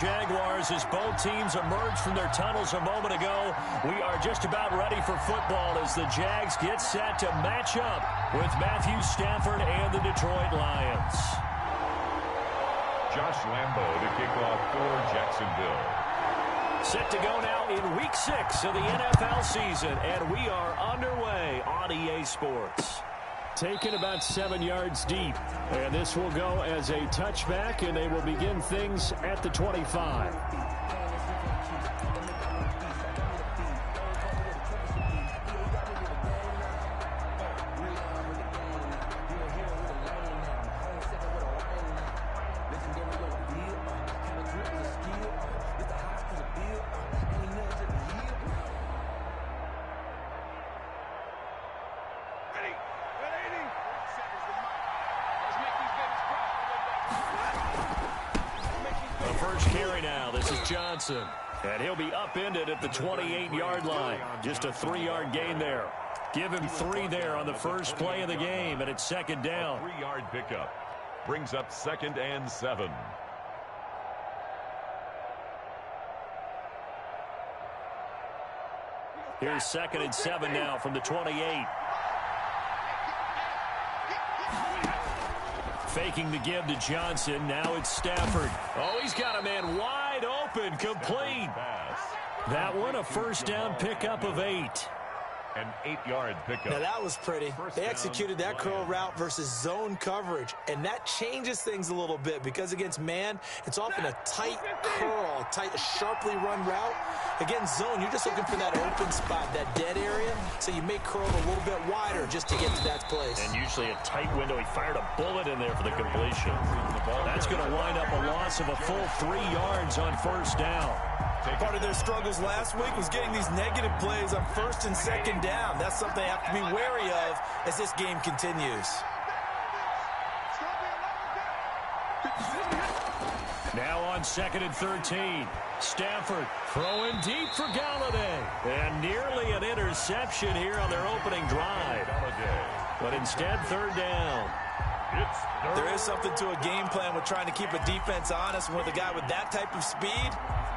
Jaguars, as both teams emerged from their tunnels a moment ago, we are just about ready for football as the Jags get set to match up with Matthew Stafford and the Detroit Lions. Josh Lambo to kick off for Jacksonville. Set to go now in Week 6 of the NFL season, and we are underway on EA Sports. Taken about 7 yards deep, and this will go as a touchback, and they will begin things at the 25. Johnson, and he'll be upended at the 28-yard line. Just a 3-yard gain there. Give him 3 there on the first play of the game, and it's second down. A 3-yard pickup brings up 2nd and 7. Here's 2nd and 7 now from the 28. Faking the give to Johnson. Now it's Stafford. Oh, he's got a man wide open, complete. That one a first down pickup of 8. An 8-yard pickup. Now that was pretty. They executed that curl route versus zone coverage, and that changes things a little bit because against man, it's often a tight curl, tight, sharply run route. Against zone, you're just looking for that open spot, that dead area, so you may curl it a little bit wider just to get to that place. And usually a tight window. He fired a bullet in there for the completion. That's going to wind up a loss of a full 3 yards on first down. Part of their struggles last week was getting these negative plays on 1st and 2nd down. That's something they have to be wary of as this game continues. Now on 2nd and 13. Stafford throwing deep for Galladay. And nearly an interception here on their opening drive. But instead, 3rd down. There is something to a game plan with trying to keep a defense honest. And with a guy with that type of speed,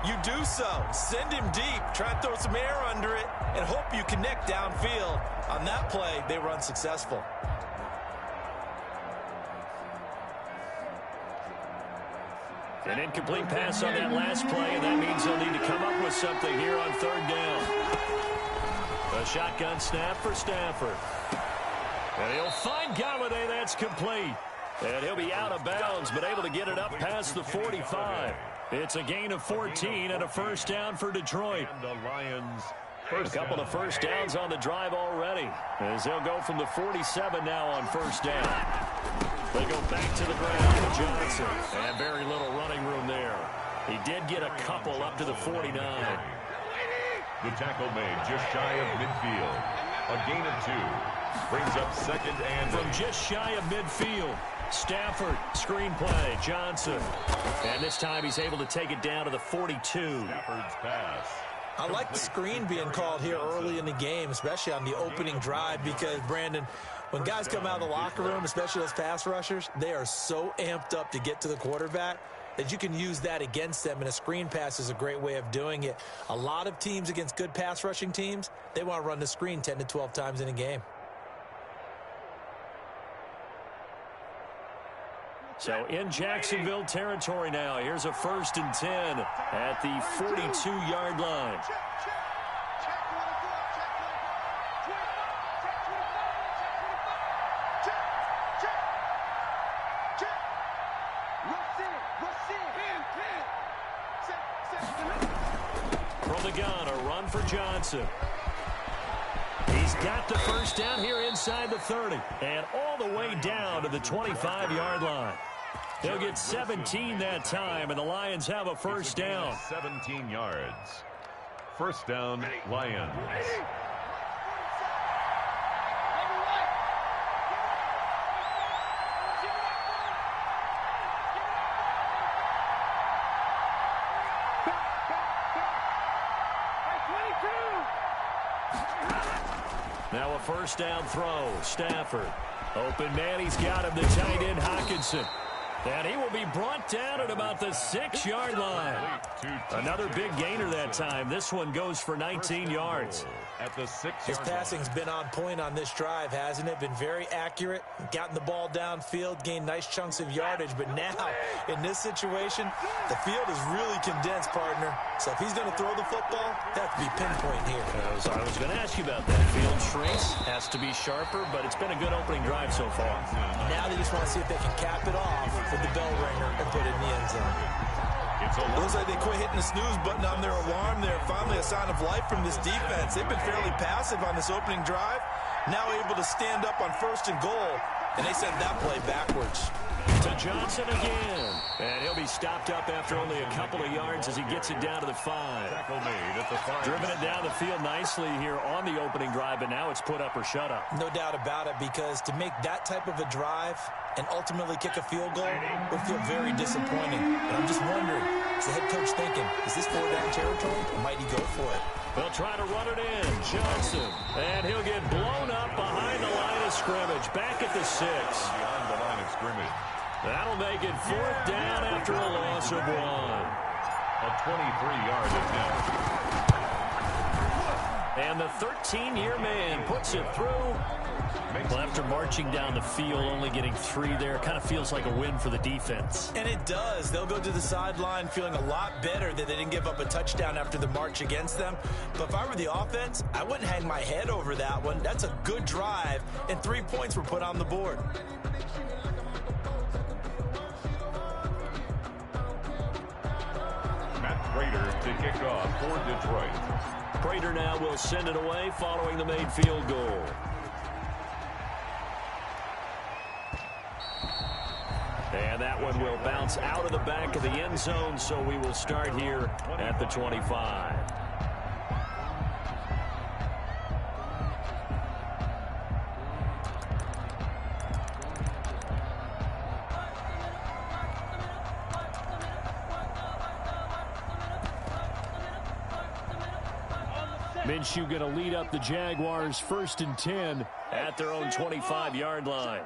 you do so. Send him deep. Try and throw some air under it and hope you connect downfield. On that play, they were unsuccessful. An incomplete pass on that last play, and that means they'll need to come up with something here on 3rd down. A shotgun snap for Stafford. And he'll find Galladay. That's complete. And he'll be out of bounds, but able to get it up past the 45. It's a gain of 14 and a first down for Detroit. And the Lions. A couple of first downs on the drive already, as they'll go from the 47 now on first down. They go back to the ground with Johnson. And very little running room there. He did get a couple up to the 49. The tackle made just shy of midfield. A gain of 2. Brings up 2nd and 8. From just shy of midfield. Stafford, screenplay, Johnson. And this time he's able to take it down to the 42. Stafford's pass. I like the screen being called here early in the game, especially on the opening drive, because, Brandon, when guys come out of the locker room, especially those pass rushers, they are so amped up to get to the quarterback that you can use that against them, and a screen pass is a great way of doing it. A lot of teams against good pass rushing teams, they want to run the screen 10 to 12 times in a game. So in Jacksonville territory now. Here's a 1st and 10 at the 42-yard line. From the gun, a run for Johnson. He's got the first down here inside the 30 and all the way down to the 25-yard line. They'll get 17 that time, and the Lions have a first down. 17 yards. First down, Lions. Now a first down throw. Stafford. Open man. He's got him. The tight end, Hockenson. And he will be brought down at about the 6-yard line. Another big gainer that time. This one goes for 19 yards. At the 6-yard His passing's been on point on this drive, hasn't it? Been very accurate, gotten the ball downfield, gained nice chunks of yardage. But now, in this situation, the field is really condensed, partner. So if he's going to throw the football, that has to be pinpoint here. I was going to ask you about that. Field shrinks, has to be sharper, but it's been a good opening drive so far. Now they just want to see if they can cap it off with the bell ringer and put it in the end zone. It looks like they quit hitting the snooze button on their alarm there. Finally a sign of life from this defense. They've been fairly passive on this opening drive. Now able to stand up on 1st and goal, and they sent that play backwards. To Johnson again. And he'll be stopped up after only a couple of yards as he gets it down to the 5. tackle made at the 5. Driven it down the field nicely here on the opening drive, but now it's put up or shut up. No doubt about it, because to make that type of a drive and ultimately kick a field goal would feel very disappointing. And I'm just wondering, is the head coach thinking, is this 4-down territory, or might he go for it? They'll try to run it in. Johnson. And he'll get blown up behind the line of scrimmage. Back at the 6. Beyond the line of scrimmage. That'll make it 4th down after a loss of 1. A 23-yard attempt. And the 13-year man puts it through. Well, after marching down the field, only getting 3 there, kind of feels like a win for the defense. And it does. They'll go to the sideline feeling a lot better that they didn't give up a touchdown after the march against them. But if I were the offense, I wouldn't hang my head over that one. That's a good drive, and 3 points were put on the board. Prater to kick off for Detroit. Prater now will send it away following the made field goal. And that one will bounce out of the back of the end zone, so we will start here at the 25. Minshew going to lead up the Jaguars 1st and 10 at their own 25-yard line.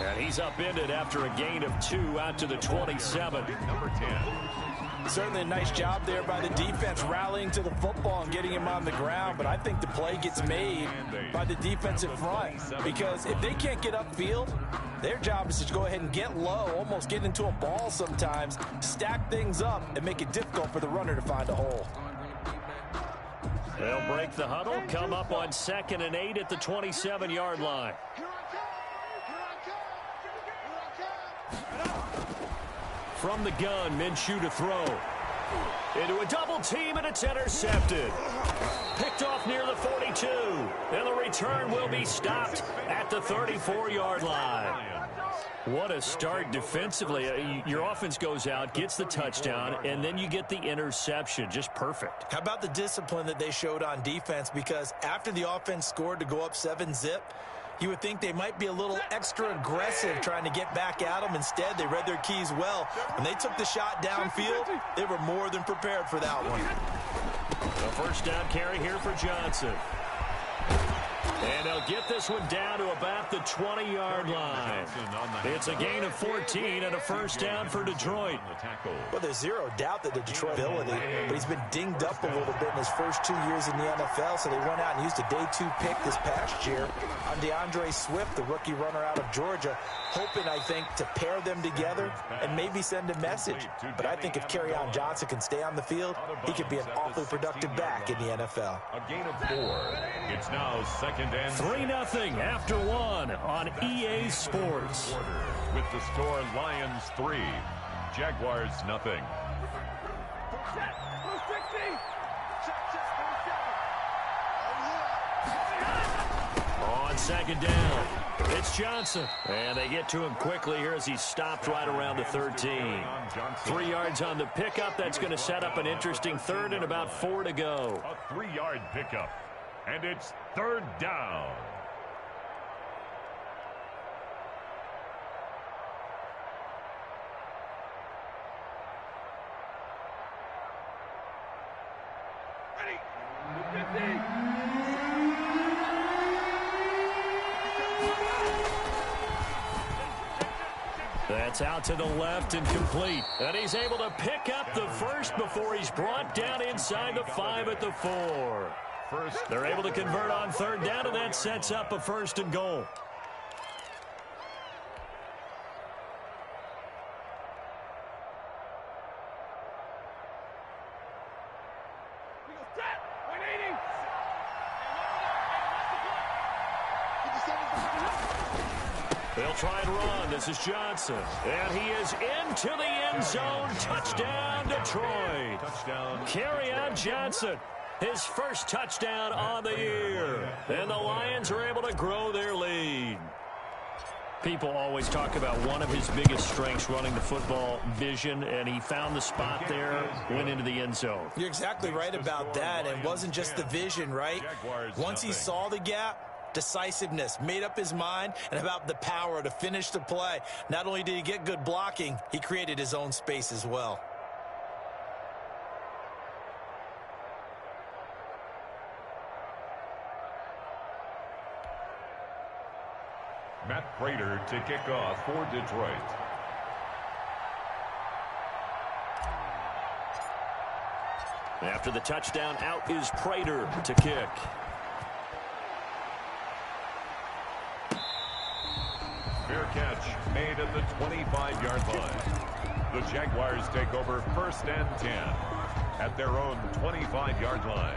And he's upended after a gain of 2 out to the 27. Number 10. Certainly a nice job there by the defense rallying to the football and getting him on the ground, but I think the play gets made by the defensive front, because if they can't get upfield, their job is to go ahead and get low, almost get into a ball sometimes, stack things up, and make it difficult for the runner to find a hole. They'll break the huddle, come up on 2nd and 8 at the 27-yard line. From the gun, Minshew to throw. Into a double team, and it's intercepted. Picked off near the 42. And the return will be stopped at the 34-yard line. What a start defensively. Your offense goes out, gets the touchdown, and then you get the interception. Just perfect. How about the discipline that they showed on defense? Because after the offense scored to go up 7-zip, you would think they might be a little extra aggressive trying to get back at them. Instead, they read their keys well. When they took the shot downfield, they were more than prepared for that one. The 1st down carry here for Johnson. And they'll get this one down to about the 20-yard line. It's a gain of 14 and a 1st down for Detroit. Well, there's zero doubt that the Detroit ability, but he's been dinged up a little bit in his first 2 years in the NFL, so they went out and used a day 2 pick this past year on DeAndre Swift, the rookie runner out of Georgia, hoping, I think, to pair them together and maybe send a message. But I think if Kerryon Johnson can stay on the field, he could be an awfully productive back in the NFL. A gain of 4. It's now 2nd and 3-0 after 1 on EA Sports. With the score Lions 3, Jaguars nothing. On 2nd down, it's Johnson. And they get to him quickly here as he's stopped right around the 13. 3 yards on the pickup. That's going to set up an interesting 3rd and about 4 to go. A 3-yard pickup. And it's 3rd down. That's out to the left and complete. And he's able to pick up the first before he's brought down inside the 5 at the 4. They're able to convert on third down, and that sets up a 1st and goal. They'll try and run. This is Johnson. And he is into the end zone. Touchdown, Detroit. Kerryon Johnson, his first touchdown on the year. And the Lions are able to grow their lead. People always talk about one of his biggest strengths running the football, vision, and he found the spot there, went into the end zone. You're exactly right about that. And it wasn't just the vision, right? Once he saw the gap, decisiveness, made up his mind, and about the power to finish the play. Not only did he get good blocking, he created his own space as well. Matt Prater to kick off for Detroit. After the touchdown, out is Prater to kick. Fair catch made at the 25-yard line. The Jaguars take over 1st and 10 at their own 25-yard line.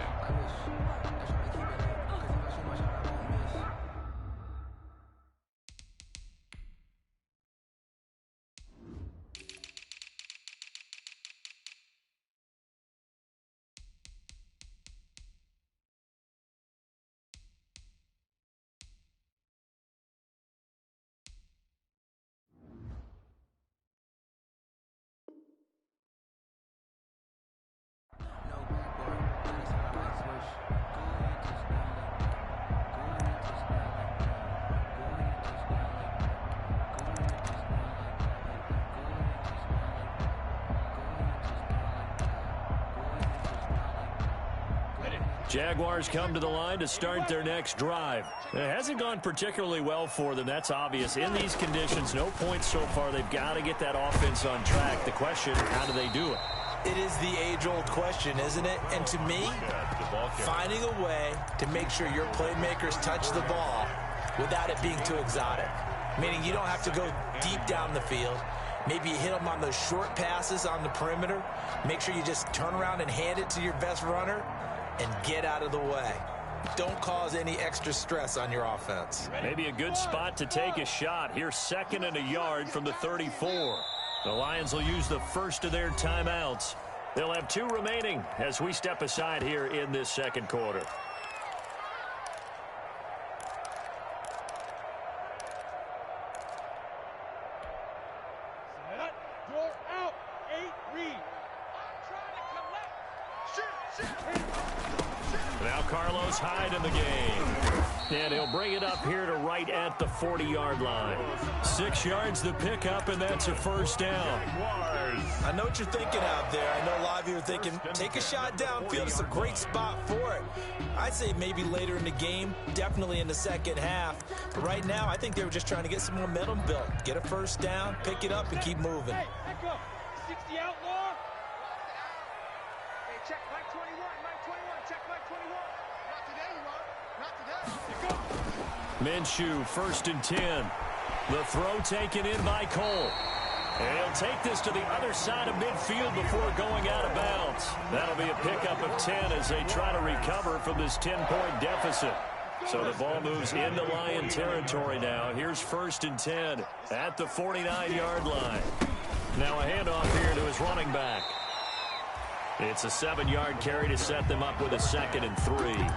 Jaguars come to the line to start their next drive. It hasn't gone particularly well for them. That's obvious. In these conditions, no points so far. They've got to get that offense on track. The question, how do they do it? It is the age-old question, isn't it? And to me, finding a way to make sure your playmakers touch the ball without it being too exotic. Meaning you don't have to go deep down the field. Maybe you hit them on those short passes on the perimeter. Make sure you just turn around and hand it to your best runner and get out of the way. Don't cause any extra stress on your offense. Maybe a good spot to take a shot. Here's 2nd and a yard from the 34. The Lions will use the first of their timeouts. They'll have 2 remaining as we step aside here in this 2nd quarter. Hyde in the game. And he'll bring it up here to right at the 40-yard line. 6 yards the pickup, and that's a 1st down. I know what you're thinking out there. I know a lot of you are thinking, take a shot downfield. It's a great spot for it. I'd say maybe later in the game, definitely in the second half. But right now, I think they were just trying to get some momentum built. Get a 1st down, pick it up, and keep moving. Hey, back up. 60 outlaw. Hey, check Mike 21, Mike 21, check Mike 21. Minshew, 1st and 10. The throw taken in by Cole. And he'll take this to the other side of midfield before going out of bounds. That'll be a pickup of 10 as they try to recover from this 10-point deficit. So the ball moves into Lion territory now. Here's 1st and 10 at the 49-yard line. Now a handoff here to his running back. It's a 7-yard carry to set them up with a 2nd and 3.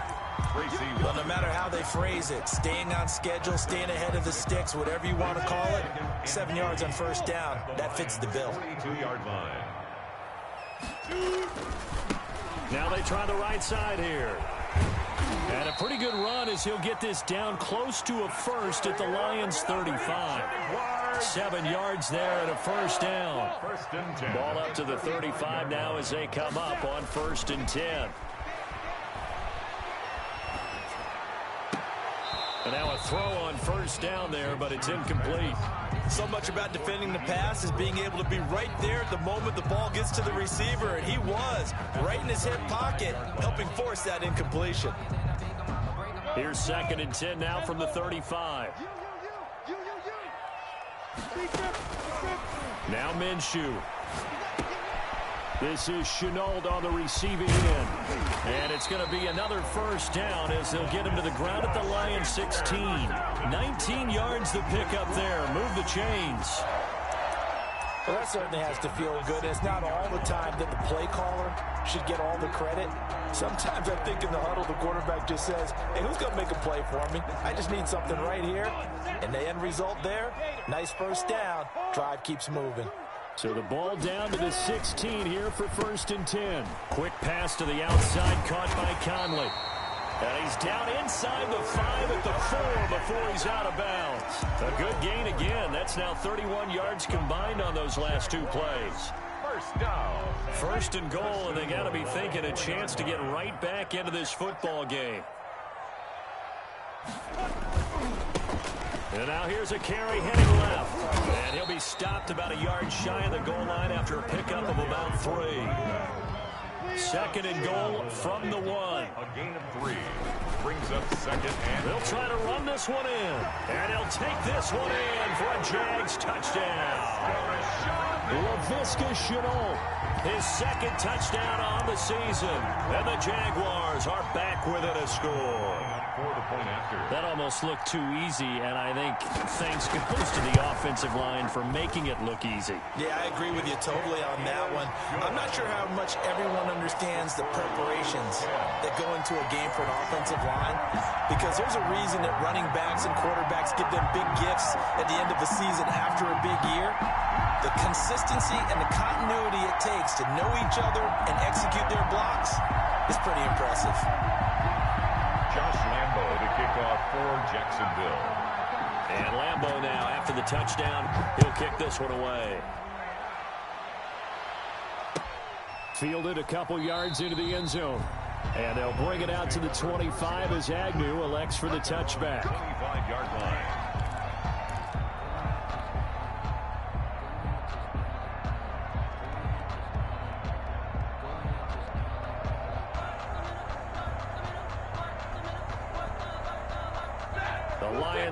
Well, no matter how they phrase it, staying on schedule, staying ahead of the sticks, whatever you want to call it, 7 yards on 1st down, that fits the bill. 22-yard line. Now they try the right side here. And a pretty good run as he'll get this down close to a 1st at the Lions' 35. 7 yards there and a 1st down. 1st and 10. Ball up to the 35 now as they come up on 1st and 10. And now a throw on first down there, but it's incomplete. So much about defending the pass is being able to be right there at the moment the ball gets to the receiver, and he was right in his hip pocket, helping force that incompletion. Here's 2nd and 10 now from the 35. Now Minshew. This is Chenault on the receiving end. And it's going to be another first down as they'll get him to the ground at the Lions 16. 19 yards to pick up there. Move the chains. Well, that certainly has to feel good. It's not all the time that the play caller should get all the credit. Sometimes I think in the huddle, the quarterback just says, hey, who's going to make a play for me? I just need something right here. And the end result there, nice first down. Drive keeps moving. So the ball down to the 16 here for 1st and 10. Quick pass to the outside, caught by Conley. And he's down inside the 5 at the 4 before he's out of bounds. A good gain again. That's now 31 yards combined on those last 2 plays. First down. 1st and goal, and they got to be thinking a chance to get right back into this football game. And now here's a carry heading left. And he'll be stopped about a yard shy of the goal line after a pickup of about 3. 2nd and goal from the 1. A gain of 3. Brings up 2nd and... They'll try to run this one in. And he'll take this one in for a Jags touchdown. Laviska Chenault, his 2nd touchdown on the season. And the Jaguars are back within a score. For the point after. That almost looked too easy, and I think thanks goes to the offensive line for making it look easy. Yeah, I agree with you totally on that one. I'm not sure how much everyone understands the preparations that go into a game for an offensive line, because there's a reason that running backs and quarterbacks give them big gifts at the end of the season after a big year. The consistency and the continuity it takes to know each other and execute their blocks is pretty impressive. Josh Lambo to kick off for Jacksonville. And Lambo now, after the touchdown, he'll kick this one away. Fielded a couple yards into the end zone. And they'll bring it out to the 25 as Agnew elects for the touchback. 25-yard line.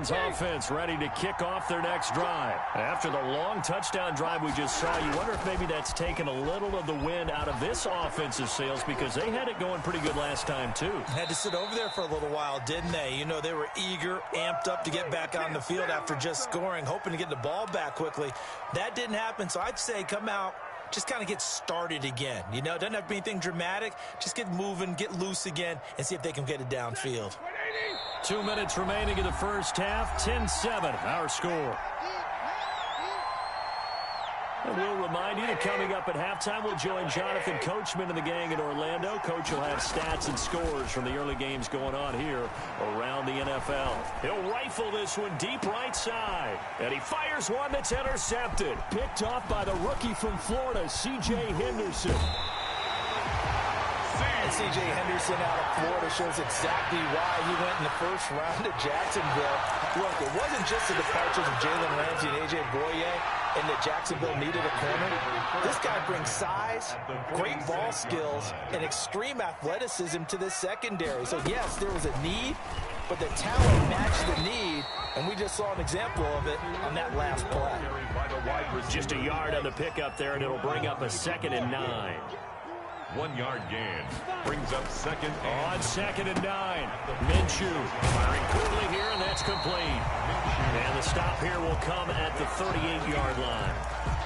Offense ready to kick off their next drive. After the long touchdown drive we just saw, you wonder if maybe that's taken a little of the wind out of this offensive sails, because they had it going pretty good last time too. Had to sit over there for a little while, didn't they? You know, they were eager, amped up to get back on the field after just scoring, hoping to get the ball back quickly. That didn't happen, so I'd say come out, just kind of get started again. You know, it doesn't have to be anything dramatic. Just get moving, get loose again, and see if they can get it downfield. 2 minutes remaining in the first half. 10-7, our score. And we'll remind you that coming up at halftime, we'll join Jonathan Coachman and the gang in Orlando. Coach will have stats and scores from the early games going on here around the NFL. He'll rifle this one deep right side. And he fires one that's intercepted. Picked off by the rookie from Florida, C.J. Henderson. C.J. Henderson out of Florida shows exactly why he went in the first round of Jacksonville. Look, it wasn't just the departures of Jalen Ramsey and A.J. Boye and that Jacksonville needed a corner. This guy brings size, great ball skills, and extreme athleticism to this secondary. So, yes, there was a need, but the talent matched the need, and we just saw an example of it on that last play. Just a yard on the pickup there, and it'll bring up a 2nd and 9. 1 yard gain. Brings up 2nd and... On 2nd and 9. Minshew firing quickly here, and that's complete. And the stop here will come at the 38-yard line.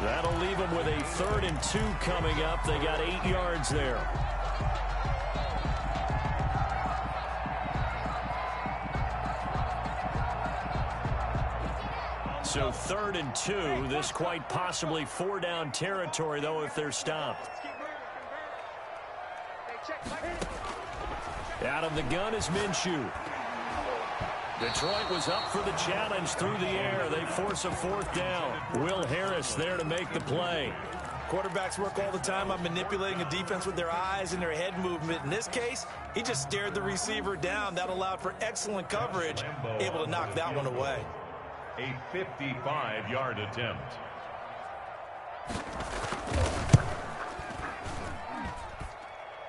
That'll leave them with a 3rd and 2 coming up. They got 8 yards there. So 3rd and 2. This quite possibly 4-down territory, though, if they're stopped. Out of the gun is Minshew. Detroit was up for the challenge through the air. They force a 4th down. Will Harris there to make the play. Quarterbacks work all the time on manipulating a defense with their eyes and their head movement. In this case, he just stared the receiver down. That allowed for excellent coverage, able to knock that one away. A 55-yard attempt.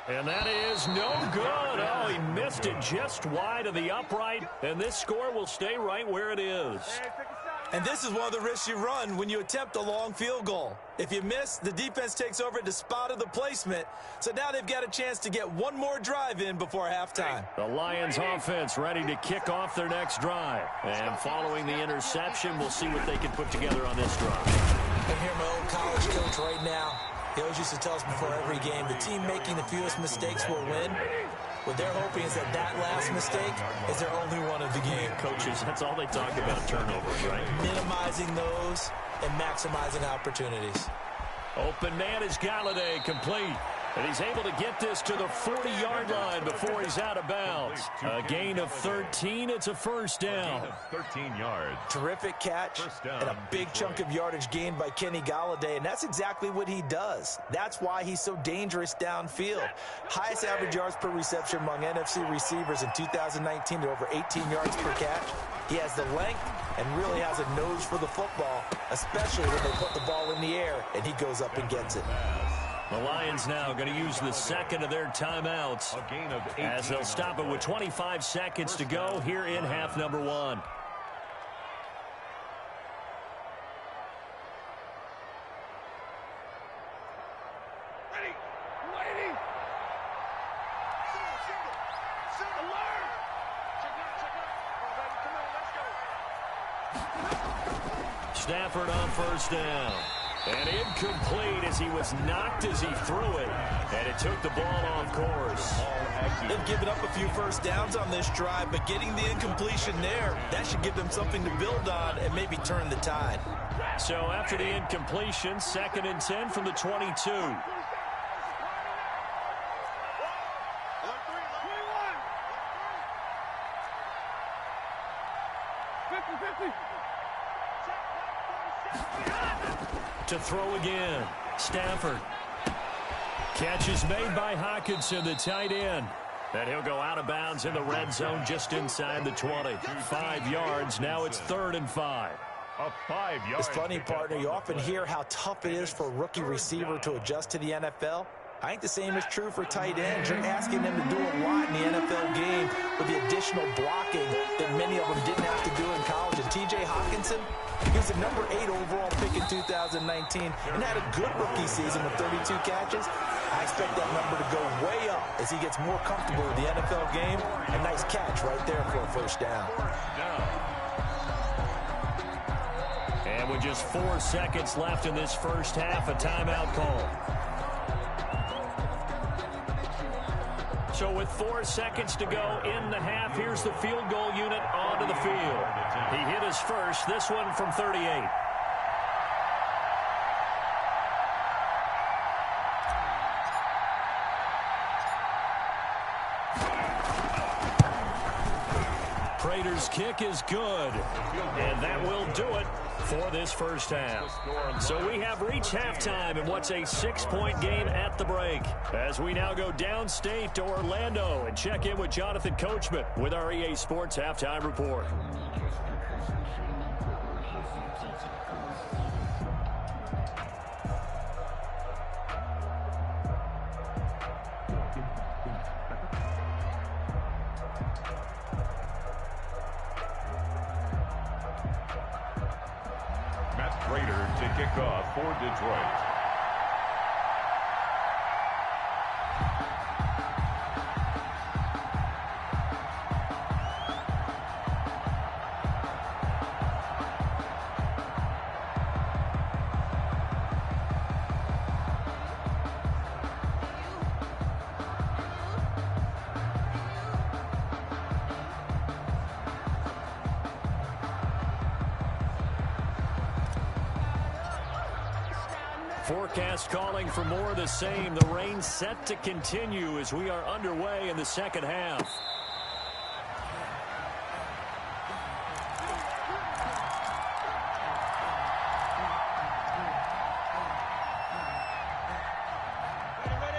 And that is no good. Oh, he missed it just wide of the upright, and this score will stay right where it is. And this is one of the risks you run when you attempt a long field goal. If you miss, the defense takes over at the spot of the placement, so now they've got a chance to get one more drive in before halftime. The Lions offense ready to kick off their next drive. And following the interception, we'll see what they can put together on this drive. I hear my old college coach right now. He always used to tell us before every game, the team making the fewest mistakes will win. What they're hoping is that last mistake is their only one of the game. Coaches, that's all they talk about, turnovers, right? Minimizing those and maximizing opportunities. Open man is Galladay, complete. And he's able to get this to the 40-yard line before he's out of bounds. A gain of 13. It's a first down. 13 yards. Terrific catch and a big chunk of yardage gained by Kenny Galladay, and that's exactly what he does. That's why he's so dangerous downfield. Highest average yards per reception among NFC receivers in 2019 to over 18 yards per catch. He has the length and really has a nose for the football, especially when they put the ball in the air and he goes up and gets it. The Lions now going to use the second of their timeouts as they'll stop it with 25 seconds to go here in half number one. Ready. Waiting. Single. Alert. Check out. All ready. Come on, let's go. Stafford on first down. And incomplete as he was knocked as he threw it. And it took the ball off course. They've given up a few first downs on this drive, but getting the incompletion there, that should give them something to build on and maybe turn the tide. So after the incompletion, 2nd and 10 from the 22. To throw again. Stafford. Catch is made by Hockenson, the tight end. And he'll go out of bounds in the red zone just inside the 20. 5 yards. Now it's 3rd and 5. A 5-yard. It's funny, partner. You often hear how tough it is for a rookie receiver to adjust to the NFL. I think the same is true for tight ends. You're asking them to do a lot in the NFL game with the additional blocking that many of them didn't have to do in college. And T.J. Hockenson, he was the number 8 overall pick in 2019 and had a good rookie season with 32 catches. I expect that number to go way up as he gets more comfortable with the NFL game. A nice catch right there for a first down. And with just 4 seconds left in this first half, a timeout call. So with 4 seconds to go in the half, here's the field goal unit onto the field. He hit his first, this one from 38. Prater's kick is good, and that will do it for this first half. So we have reached halftime in what's a 6-point game at the break, as we now go downstate to Orlando and check in with Jonathan Coachman with our EA Sports Halftime Report. To kick off for Detroit. Forecast calling for more of the same. The rain set to continue as we are underway in the second half.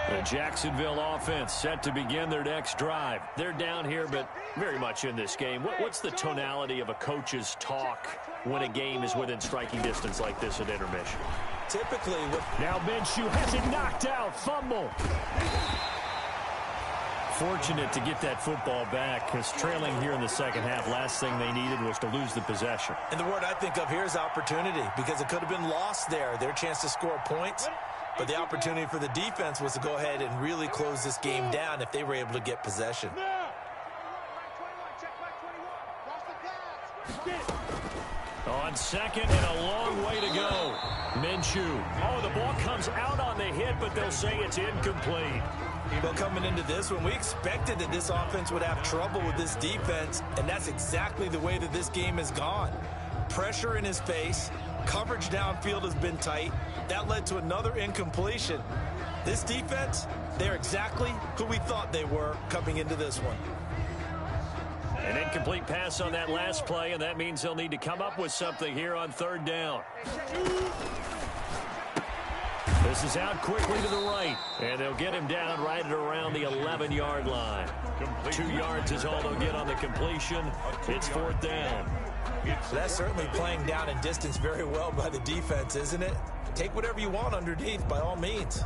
The Jacksonville offense set to begin their next drive. They're down here, but very much in this game. What's the tonality of a coach's talk when a game is within striking distance like this at intermission? Typically, now Minshew has it knocked out. Fumble. Fortunate to get that football back, because trailing here in the second half, last thing they needed was to lose the possession. And the word I think of here is opportunity, because it could have been lost there. Their chance to score points, but the opportunity for the defense was to go ahead and really close this game down if they were able to get possession. On second and a long way to go. Minshew. Oh, the ball comes out on the hit, but they'll say it's incomplete. But coming into this one, we expected that this offense would have trouble with this defense, and that's exactly the way that this game has gone. Pressure in his face, coverage downfield has been tight. That led to another incompletion. This defense, they're exactly who we thought they were coming into this one. An incomplete pass on that last play, and that means they'll need to come up with something here on third down. This is out quickly to the right, and they'll get him down right at around the 11-yard line. 2 yards is all they'll get on the completion. It's fourth down. So that's certainly playing down in distance very well by the defense, isn't it? Take whatever you want underneath, by all means.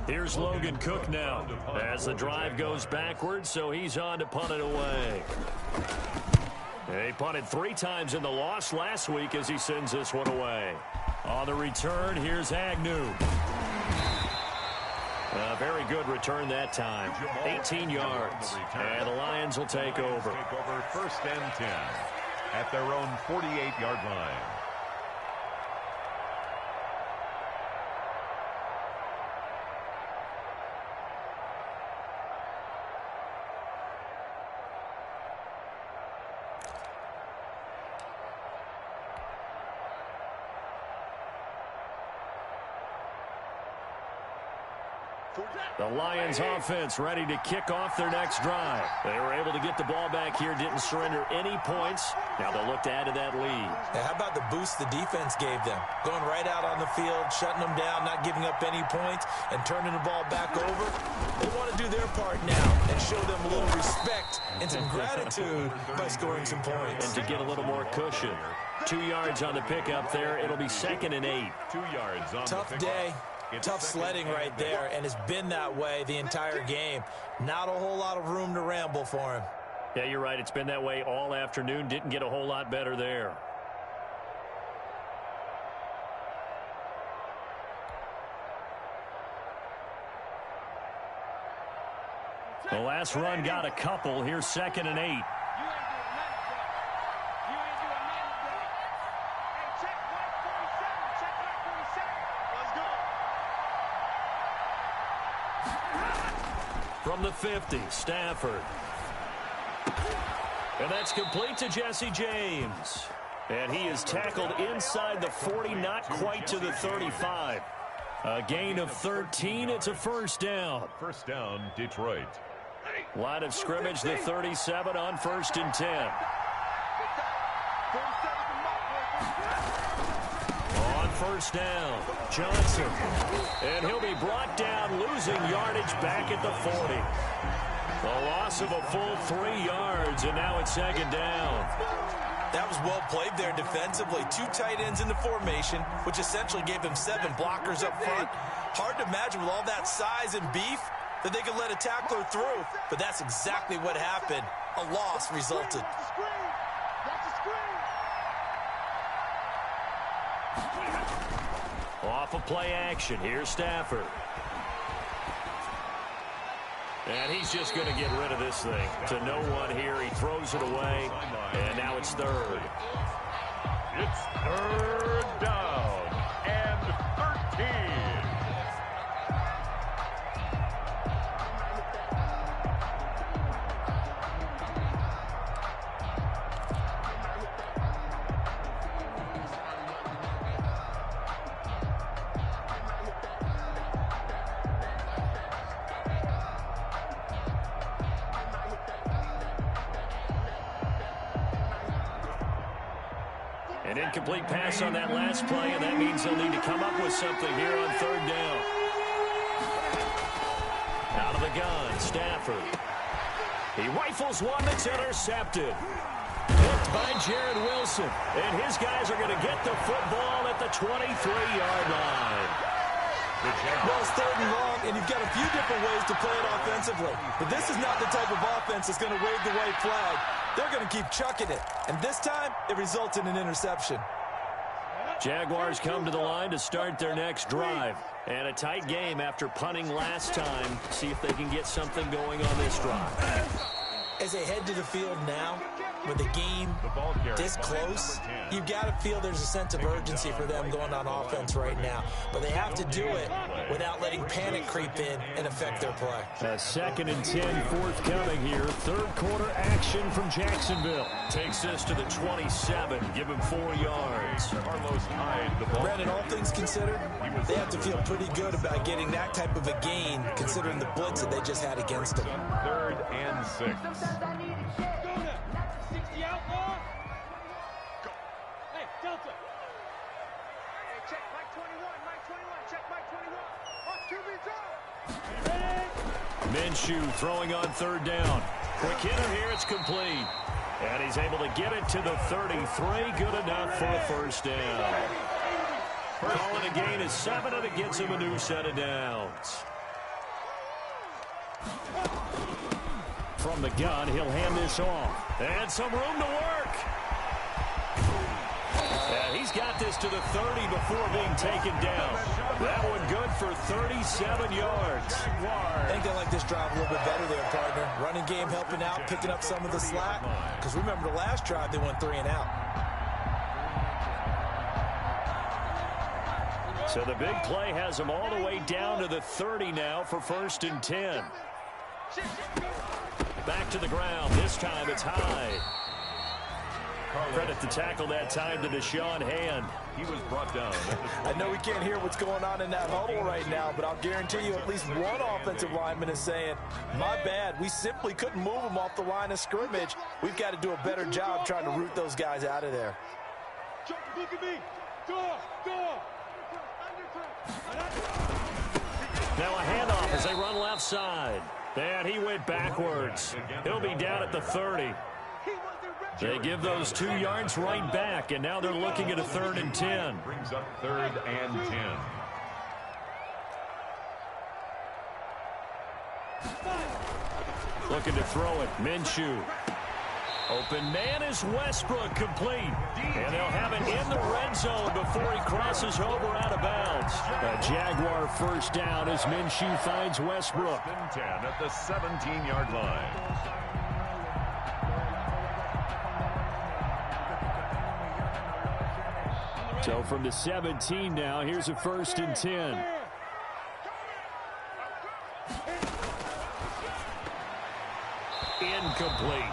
Here's Logan Cook now as the drive goes backwards, so he's on to punt it away. He punted 3 times in the loss last week as he sends this one away. On the return, here's Agnew. A very good return that time. 18 yards. And the Lions will take over. First and 10 at their own 48-yard line. The Lions offense ready to kick off their next drive. They were able to get the ball back here, didn't surrender any points. Now they'll look to add to that lead. Now, how about the boost the defense gave them? Going right out on the field, shutting them down, not giving up any points, and turning the ball back over. They want to do their part now and show them a little respect and some gratitude by scoring some points. And to get a little more cushion. 2 yards on the pickup there. It'll be 2nd and 8. 2 yards on Tough the day. Tough sledding right there, and it's been that way the entire game. Not a whole lot of room to ramble for him. Yeah, you're right. It's been that way all afternoon. Didn't get a whole lot better there. The last run got a couple. Here's 2nd and 8. From the 50, Stafford. And that's complete to Jesse James. And he is tackled inside the 40, not quite to the 35. A gain of 13. It's a first down. First down, Detroit. Line of scrimmage, the 37 on 1st and 10. On first down, Johnson. And he'll be brought down, losing yardage back at the 40. The loss of a full 3 yards, and now it's 2nd down. That was well played there defensively. 2 tight ends in the formation, which essentially gave them 7 blockers up front. Hard to imagine with all that size and beef that they could let a tackler through, but that's exactly what happened. A loss resulted. Off of play action, here's Stafford. And he's just going to get rid of this thing to no one here. He throws it away, and now it's 3rd. It's 3rd down and 13. An incomplete pass on that last play, and that means they'll need to come up with something here on third down. Out of the gun, Stafford. He rifles one that's intercepted. Picked by Jared Wilson. And his guys are going to get the football at the 23-yard line. Well, it's third and long, and you've got a few different ways to play it offensively. But this is not the type of offense that's going to wave the white flag. They're going to keep chucking it. And this time, it results in an interception. Jaguars come to the line to start their next drive. And a tight game after punting last time. See if they can get something going on this drive. As they head to the field now, with the game this close, you've got to feel there's a sense of urgency for them going on offense right now. But they have to do it without letting panic creep in and affect their play. A 2nd and 10 forthcoming here. Third quarter action from Jacksonville. Takes this to the 27. Give him 4 yards. Carlos Hyde, the ball. Brandon, all things considered, they have to feel pretty good about getting that type of a gain considering the blitz that they just had against them. 3rd and 6. Minshew throwing on third down. Quick hitter here, it's complete. And he's able to get it to the 33. Good enough for a first down. Calling a gain is 7, and it gets him a new set of downs. From the gun, he'll hand this off. And some room to work. And he's got this to the 30 before being taken down. That one good for 37 yards. I think they like this drive a little bit better there, partner. Running game helping out, picking up some of the slack. Because remember, the last drive, they went 3 and out. So the big play has them all the way down to the 30 now for 1st and 10. Back to the ground. This time it's Hyde. Credit the tackle that time to Deshaun Hand. He was brought down. I know we can't hear what's going on in that huddle right now, but I'll guarantee you at least one offensive lineman is saying, my bad, we simply couldn't move them off the line of scrimmage. We've got to do a better job trying to root those guys out of there. Look at me. Door. Now a handoff as they run left side. And he went backwards. He'll be down at the 30. They give those 2 yards right back, and now they're looking at a 3rd and 10. Brings up 3rd and 10. Looking to throw it. Minshew. Open man is Westbrook, complete. And they'll have it in the red zone before he crosses over out of bounds. A Jaguar first down as Minshew finds Westbrook. 10 at the 17-yard line. So from the 17 now, here's a 1st and 10. Incomplete.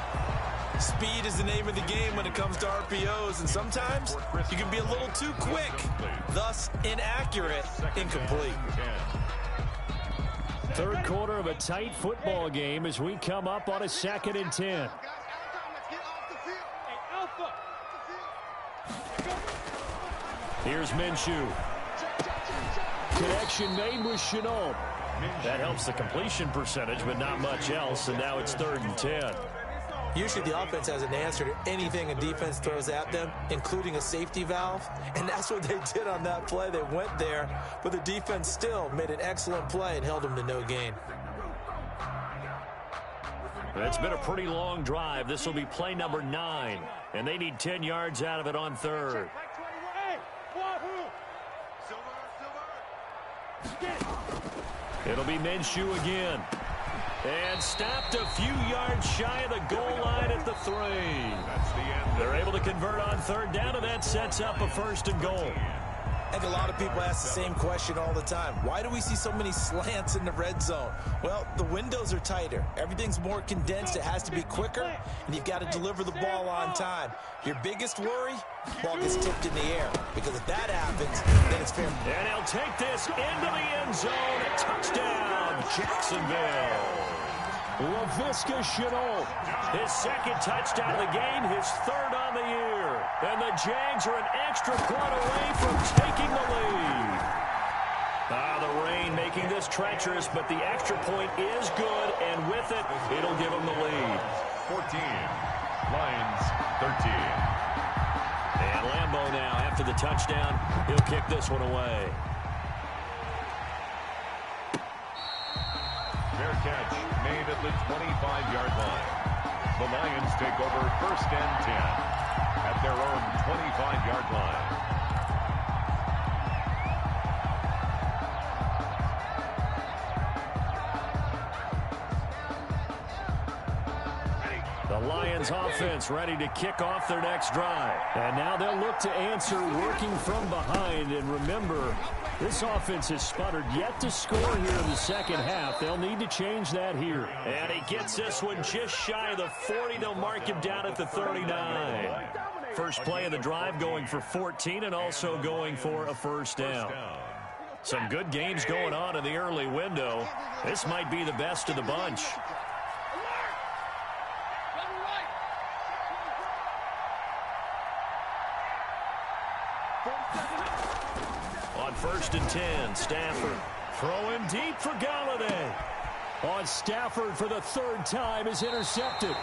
Speed is the name of the game when it comes to RPOs, and sometimes you can be a little too quick, thus inaccurate, incomplete. Third quarter of a tight football game as we come up on a 2nd and 10. Here's Minshew. Connection made with Chenault. That helps the completion percentage, but not much else, and now it's 3rd and 10. Usually the offense has an answer to anything a defense throws at them, including a safety valve, and that's what they did on that play. They went there, but the defense still made an excellent play and held them to no gain. It's been a pretty long drive. This will be play number 9, and they need 10 yards out of it on 3rd. It'll be Minshew again. And stopped a few yards shy of the goal line at the 3. That's the end. They're able to convert on 3rd down, and that sets up a 1st and goal. I think a lot of people ask the same question all the time. Why do we see so many slants in the red zone? Well, the windows are tighter. Everything's more condensed. It has to be quicker, and you've got to deliver the ball on time. Your biggest worry? Ball gets tipped in the air, because if that happens, then it's fair. And he'll take this into the end zone. A touchdown, Jacksonville. LaVisca Chenault. His second touchdown of the game, his third on the year. And the Jags are an extra point away from taking the lead. The rain making this treacherous, but the extra point is good, and with it, it'll give them the lead. 14. Lions 13. And Lambeau now, after the touchdown, he'll kick this one away. Fair catch made at the 25-yard line. The Lions take over first and 10 at their own 25-yard line. The Lions offense ready to kick off their next drive. And now they'll look to answer working from behind. And remember, this offense has sputtered yet to score here in the second half. They'll need to change that here. And he gets this one just shy of the 40. They'll mark him down at the 39. First play of the drive going for 14 and also going for a first down. Some good games going on in the early window. This might be the best of the bunch. On first and 10, Stafford throwing deep for Galladay. On Stafford for the third time is intercepted.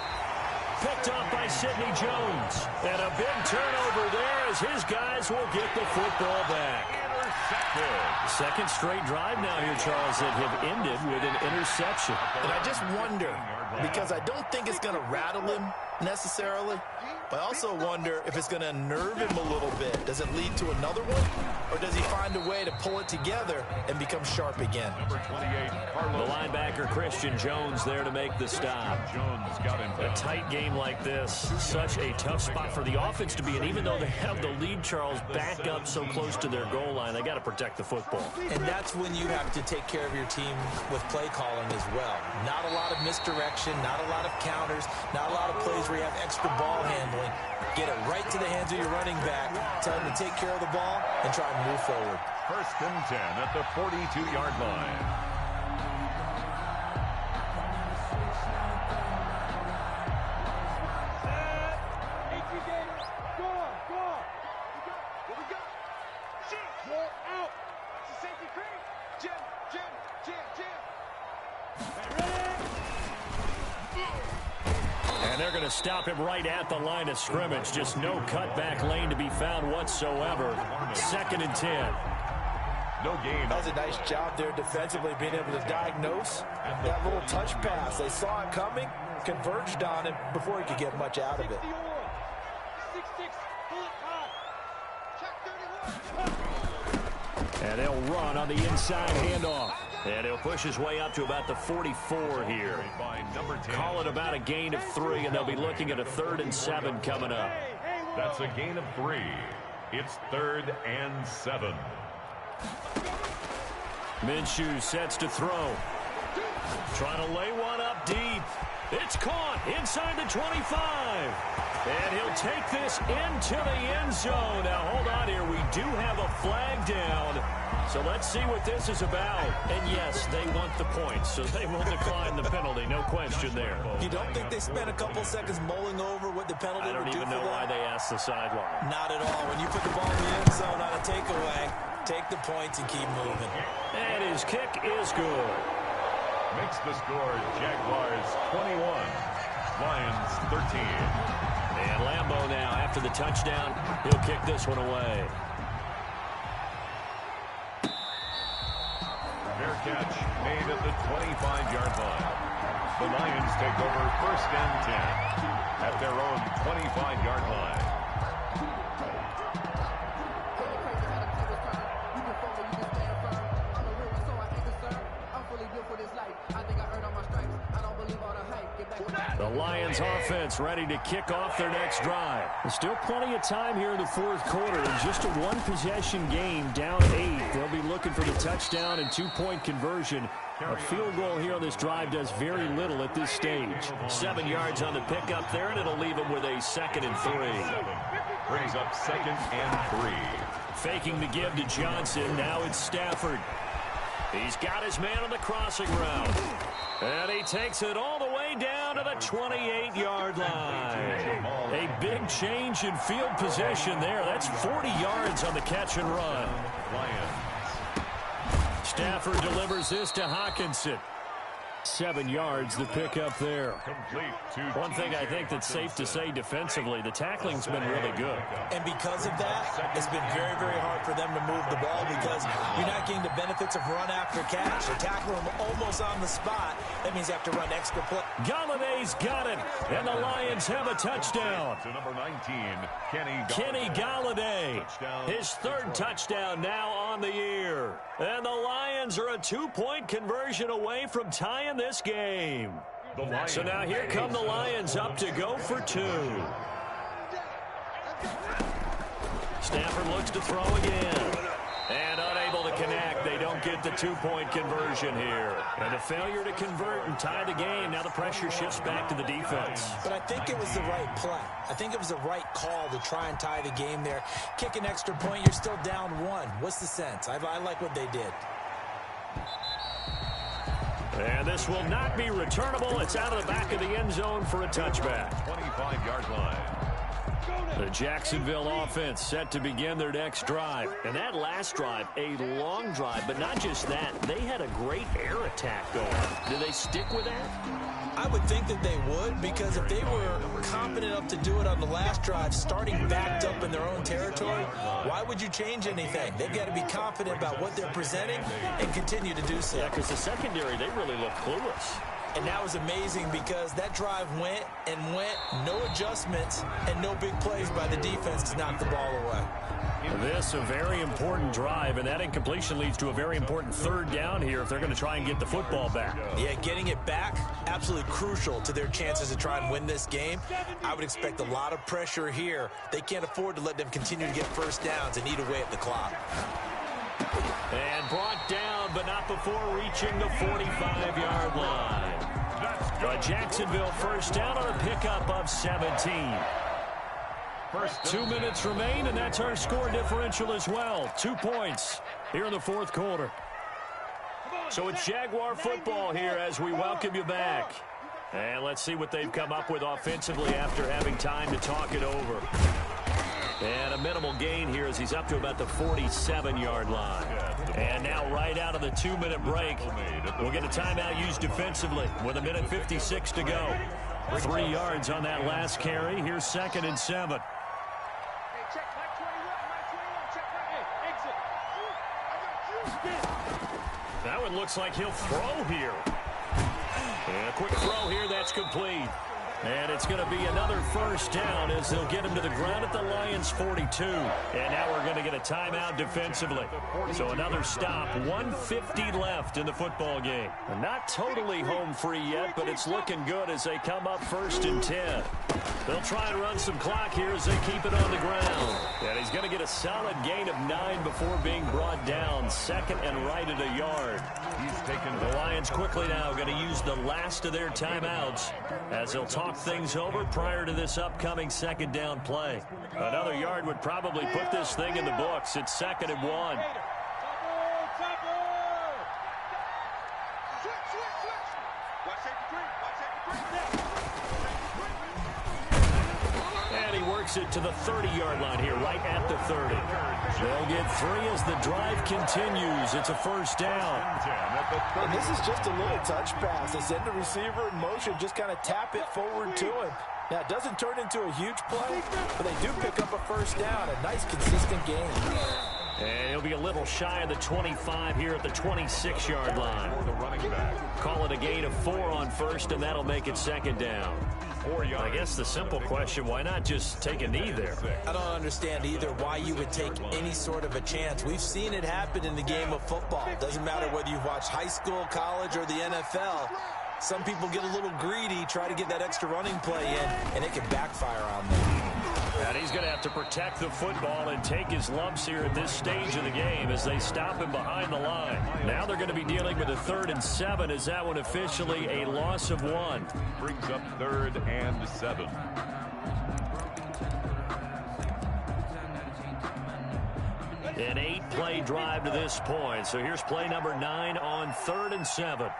Picked up by Sidney Jones. And a big turnover there as his guys will get the football back. Intercepted. Second straight drive now here, Charles, that have ended with an interception. And I just wonder, because I don't think it's going to rattle him necessarily, but I also wonder if it's going to unnerve him a little bit. Does it lead to another one? Or does he find a way to pull it together and become sharp again? Number 28, Carlos. The linebacker, Christian Jones, there to make the stop. Jones got him. A tight game like this, such a tough spot for the offense to be in. Even though they have the lead, Charles, back up so close to their goal line, they got to protect the football. And that's when you have to take care of your team with play calling as well. Not a lot of misdirection, not a lot of counters, not a lot of plays where you have extra ball handling. Get it right to the hands of your running back. Tell him to take care of the ball and try and move forward. First and 10 at the 42-yard line. They're going to stop him right at the line of scrimmage. Just no cutback lane to be found whatsoever. Second and 10. No gain. That was a nice job there defensively, being able to diagnose that little touch pass. They saw it coming, converged on it before he could get much out of it. And they'll run on the inside handoff. And he'll push his way up to about the 44 here. Call it about a gain of 3, and they'll be looking at a 3rd and 7 coming up. That's a gain of 3. It's 3rd and 7. Minshew sets to throw. Trying to lay one up deep. It's caught inside the 25. And he'll take this into the end zone. Now, hold on here. We do have a flag down. So let's see what this is about. And, yes, they want the points, so they will decline the penalty. No question there. You don't think they spent a couple seconds mulling over what the penalty would do for them? I don't even know why they asked the sideline. Not at all. When you put the ball in the end zone on a takeaway, take the points and keep moving. And his kick is good. Makes the score Jaguars 21, Lions 13. And Lambeau now, after the touchdown, he'll kick this one away. Fair catch made at the 25-yard line. The Lions take over first and 10 at their own 25-yard line. The Lions offense ready to kick off their next drive. There's still plenty of time here in the fourth quarter. And just a one-possession game, down 8. They'll be looking for the touchdown and 2-point conversion. A field goal here on this drive does very little at this stage. 7 yards on the pickup there, and it'll leave them with a 2nd and 3. Brings up 2nd and 3. Faking the give to Johnson. Now it's Stafford. He's got his man on the crossing route. And he takes it all the way down to the 28-yard line. A big change in field position there. That's 40 yards on the catch and run. Stafford delivers this to Hawkinson. 7 yards the pick up there. One thing I think that's safe to say defensively, the tackling's been really good. And because of that, it's been very, very hard for them to move the ball because you're not getting the benefits of run after catch. They're tackling them almost on the spot. That means you have to run extra play. Galladay's got it, and the Lions have a touchdown. To number 19, Kenny Galladay, his third touchdown now on the year. And the Lions are a 2-point conversion away from tying this game. So now here come the Lions up to go for 2. Stafford looks to throw again. And unable to connect. They don't get the 2-point conversion here. And a failure to convert and tie the game. Now the pressure shifts back to the defense. But I think it was the right play. I think it was the right call to try and tie the game there. Kick an extra point, you're still down 1. What's the sense? I like what they did. And this will not be returnable. It's out of the back of the end zone for a touchback. 25-yard line. The Jacksonville offense set to begin their next drive. And that last drive, a long drive, but not just that. They had a great air attack going. Do they stick with that? I would think that they would, because if they were confident enough to do it on the last drive, starting backed up in their own territory, why would you change anything? They've got to be confident about what they're presenting and continue to do so. Yeah, because the secondary, they really look clueless. And that was amazing because that drive went and went, no adjustments, and no big plays by the defense to knock the ball away. This a very important drive, and that incompletion leads to a very important third down here if they're going to try and get the football back. Yeah, getting it back, absolutely crucial to their chances to try and win this game. I would expect a lot of pressure here. They can't afford to let them continue to get first downs and eat away at the clock. And brought down, but not before reaching the 45-yard line. A Jacksonville first down on a pickup of 17. 2 minutes remain, and that's our score differential as well. 2 points here in the fourth quarter. So it's Jaguar football here as we welcome you back. And let's see what they've come up with offensively after having time to talk it over. And a minimal gain here as he's up to about the 47-yard line. And now right out of the 2-minute break, we'll get a timeout used defensively with 1:56 to go. 3 yards on that last carry. Here's 2nd and 7. That one looks like he'll throw here. And a quick throw here, that's complete. And it's going to be another first down as they'll get him to the ground at the Lions' 42. And now we're going to get a timeout defensively. So another stop, 1:50 left in the football game. Not totally home free yet, but it's looking good as they come up 1st and 10. They'll try and run some clock here as they keep it on the ground. And he's going to get a solid gain of 9 before being brought down. 2nd and right at a yard. The Lions quickly now going to use the last of their timeouts as they'll talk things over prior to this upcoming 2nd down play. Another yard would probably put this thing in the books. It's 2nd and 1. And he works it to the 30-yard line here, right at the 30. They'll get 3 as the drive continues. It's a first down. And this is just a little touch pass. They send the receiver in motion, just kind of tap it forward to him. Now, it doesn't turn into a huge play, but they do pick up a first down. A nice, consistent game. And he'll be a little shy of the 25 here at the 26-yard line. The running back. Call it a gain of 4 on first, and that'll make it 2nd down. I guess the simple question, why not just take a knee there? I don't understand either why you would take any sort of a chance. We've seen it happen in the game of football. It doesn't matter whether you've watched high school, college, or the NFL. Some people get a little greedy, try to get that extra running play in, and it can backfire on them. And he's going to have to protect the football and take his lumps here at this stage of the game as they stop him behind the line. Now they're going to be dealing with a 3rd and 7 as that one officially a loss of 1. Brings up 3rd and 7. An 8-play drive to this point. So here's play number 9 on 3rd and 7.